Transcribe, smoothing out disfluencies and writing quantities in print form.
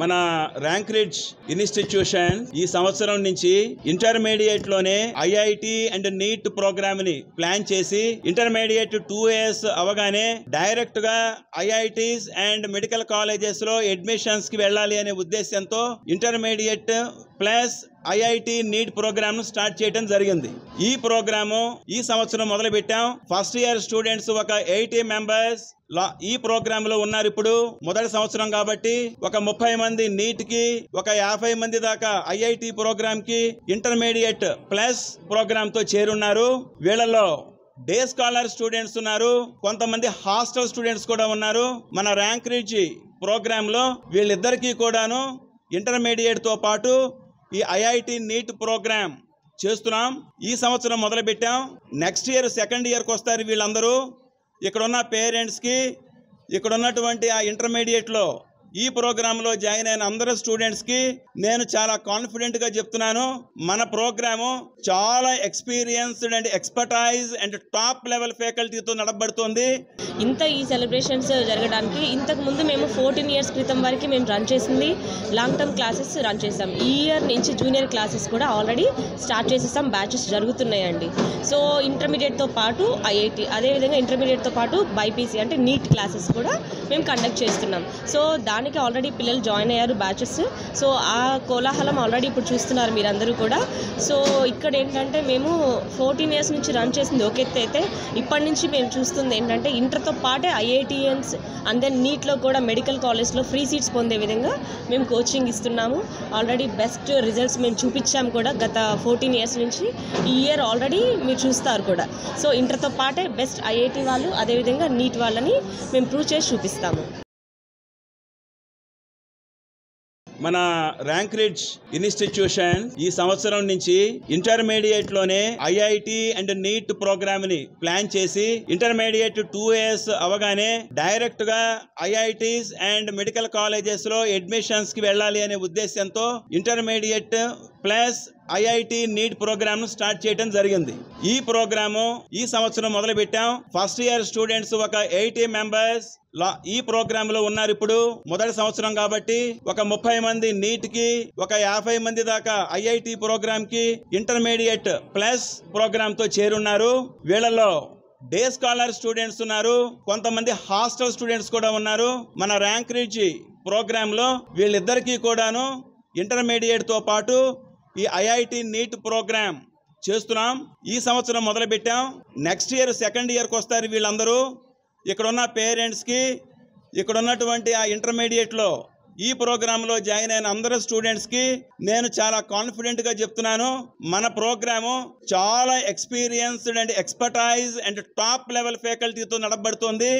మన rank ridge institution ఈ సంవత్సరం నుంచి ఇంటర్మీడియట్ లోనే ఐఐటి అండ్ నీట్ ప్రోగ్రామ్ ని ప్లాన్ చేసి ఇంటర్మీడియట్ 2 years అవగానే డైరెక్ట్ గా ఐఐటీస్ అండ్ మెడికల్ కాలేజెస్ లో అడ్మిషన్స్ కి వెళ్ళాలి అనే ఉద్దేశంతో intermediate plus IIT NEET programme ను స్టార్ట్ చేయడం జరిగింది. ఈ ప్రోగ్రాము ఈ సంవత్సరం మొదలు పెట్టాం. ఫస్ట్ ఇయర్ స్టూడెంట్స్ ఒక 80 మెంబర్స్ ఈ ప్రోగ్రామ్ లో ఉన్నారు. ఇప్పుడు మొదటి సంవత్సరం కాబట్టి ఒక 30 మంది నీట్ కి, ఒక 50 మంది దాకా ఐఐటి ప్రోగ్రామ్ కి, ఇంటర్మీడియట్ ప్లస్ ప్రోగ్రామ్ తో చేరున్నారు. వీళ్ళలో డే స్కాలర్ స్టూడెంట్స్ ఉన్నారు, కొంతమంది హాస్టల్ స్టూడెంట్స్ కూడా ఉన్నారు. మన ర్యాంక్ రిడ్జ్ ప్రోగ్రామ్ లో వీళ్ళిద్దరికీ కూడాను ఇంటర్మీడియట్ తో పాటు ఈ ఐఐటి నీట్ ప్రోగ్రామ్ చేస్తున్నాం. ఈ సంవత్సరం మొదలు పెట్టాం. నెక్స్ట్ ఇయర్ సెకండ్ ఇయర్కి వస్తారు వీళ్ళందరూ. ఇక్కడున్న పేరెంట్స్కి, ఇక్కడ ఉన్నటువంటి ఆ ఇంటర్మీడియట్లో ఈ ప్రోగ్రాంలో జాయిన్ అయిన అందరు స్టూడెంట్స్కి నేను చాలా కాన్ఫిడెంట్గా చెప్తున్నాను, మన ప్రోగ్రాము చాలా experienced and expertise and top level ఫ్యాకల్టీతో నడపబడుతుంది. ఈ సెలబ్రేషన్స్ జరగడానికి ఇంతకు ముందు మేము 14 years క్రితం వరకు మేము రన్ చేసింది లాంగ్ టర్మ్ క్లాసెస్ రన్ చేసాం. ఈ ఇయర్ నుంచి జూనియర్ క్లాసెస్ కూడా ఆల్రెడీ స్టార్ట్ చేసేసాం, బ్యాచెస్ జరుగుతున్నాయండి. సో ఇంటర్మీడియట్తో పాటు ఐఐటి, అదేవిధంగా ఇంటర్మీడియట్తో పాటు బైపీసీ అంటే నీట్ క్లాసెస్ కూడా మేము కండక్ట్ చేస్తున్నాం. సో దానికి ఆల్రెడీ పిల్లలు జాయిన్ అయ్యారు బ్యాచెస్. సో ఆ కోలాహలం ఆల్రెడీ ఇప్పుడు చూస్తున్నారు మీరందరూ కూడా. సో ఇక్కడ ఏంటంటే మేము 14 years నుంచి రన్ చేసింది ఒక ఎత్తు అయితే, ఇప్పటి నుంచి మేము చూస్తుంది ఏంటంటే ఇంటర్తో పాటే ఐఐటిఎన్స్ అండ్ దెన్ నీట్లో కూడా మెడికల్ కాలేజ్లో ఫ్రీ సీట్స్ పొందే విధంగా మేము కోచింగ్ ఇస్తున్నాము. ఆల్రెడీ బెస్ట్ రిజల్ట్స్ మేము చూపించాము కూడా గత 14 years నుంచి. ఈ ఇయర్ ఆల్రెడీ మీరు చూస్తారు కూడా. సో ఇంటర్తో పాటే బెస్ట్ ఐఐటి వాళ్ళు, అదేవిధంగా నీట్ వాళ్ళని మేము ప్రూవ్ చేసి చూపిస్తాము. మన ర్యాంక్ రిడ్జ్ ఇన్స్టిట్యూషన్ ఈ సంవత్సరం నుంచి ఇంటర్మీడియట్ లోనే ఐఐటి అండ్ నీట్ ప్రోగ్రామ్ ని ప్లాన్ చేసి ఇంటర్మీడియట్ 2 years అవగానే డైరెక్ట్ గా ఐఐటీస్ అండ్ మెడికల్ కాలేజెస్ లో అడ్మిషన్స్ కి వెళ్ళాలి అనే ఉద్దేశంతో intermediate plus IIT NEET programme ను స్టార్ట్ చేయడం జరిగింది. ఈ ప్రోగ్రాము ఈ సంవత్సరం మొదలు పెట్టాం. ఫస్ట్ ఇయర్ స్టూడెంట్స్ ఒక 80 మెంబర్స్ ఈ ప్రోగ్రామ్ లో ఉన్నారు. ఇప్పుడు మొదటి సంవత్సరం కాబట్టి ఒక 30 మంది నీట్ కి, ఒక 50 మంది దాకా ఐఐటి ప్రోగ్రామ్ కి, ఇంటర్మీడియట్ ప్లస్ ప్రోగ్రామ్ తో చేరున్నారు. వీళ్ళలో డే స్కాలర్ స్టూడెంట్స్ ఉన్నారు, కొంతమంది హాస్టల్ స్టూడెంట్స్ కూడా ఉన్నారు. మన ర్యాంక్ రిడ్జ్ ప్రోగ్రామ్ లో వీళ్ళిద్దరికీ కూడాను ఇంటర్మీడియట్ తో పాటు ఈ ఐఐటి నీట్ ప్రోగ్రామ్ చేస్తున్నాం. ఈ సంవత్సరం మొదలు పెట్టాం. నెక్స్ట్ ఇయర్ సెకండ్ ఇయర్కి వస్తారు వీళ్ళందరూ. ఇక్కడున్న పేరెంట్స్కి, ఇక్కడ ఉన్నటువంటి ఆ ఇంటర్మీడియట్లో ఈ ప్రోగ్రాంలో జాయిన్ అయిన అందరు స్టూడెంట్స్కి నేను చాలా కాన్ఫిడెంట్గా చెప్తున్నాను, మన ప్రోగ్రాము చాలా experienced and expertise and top level ఫ్యాకల్టీతో నడపబడుతుంది.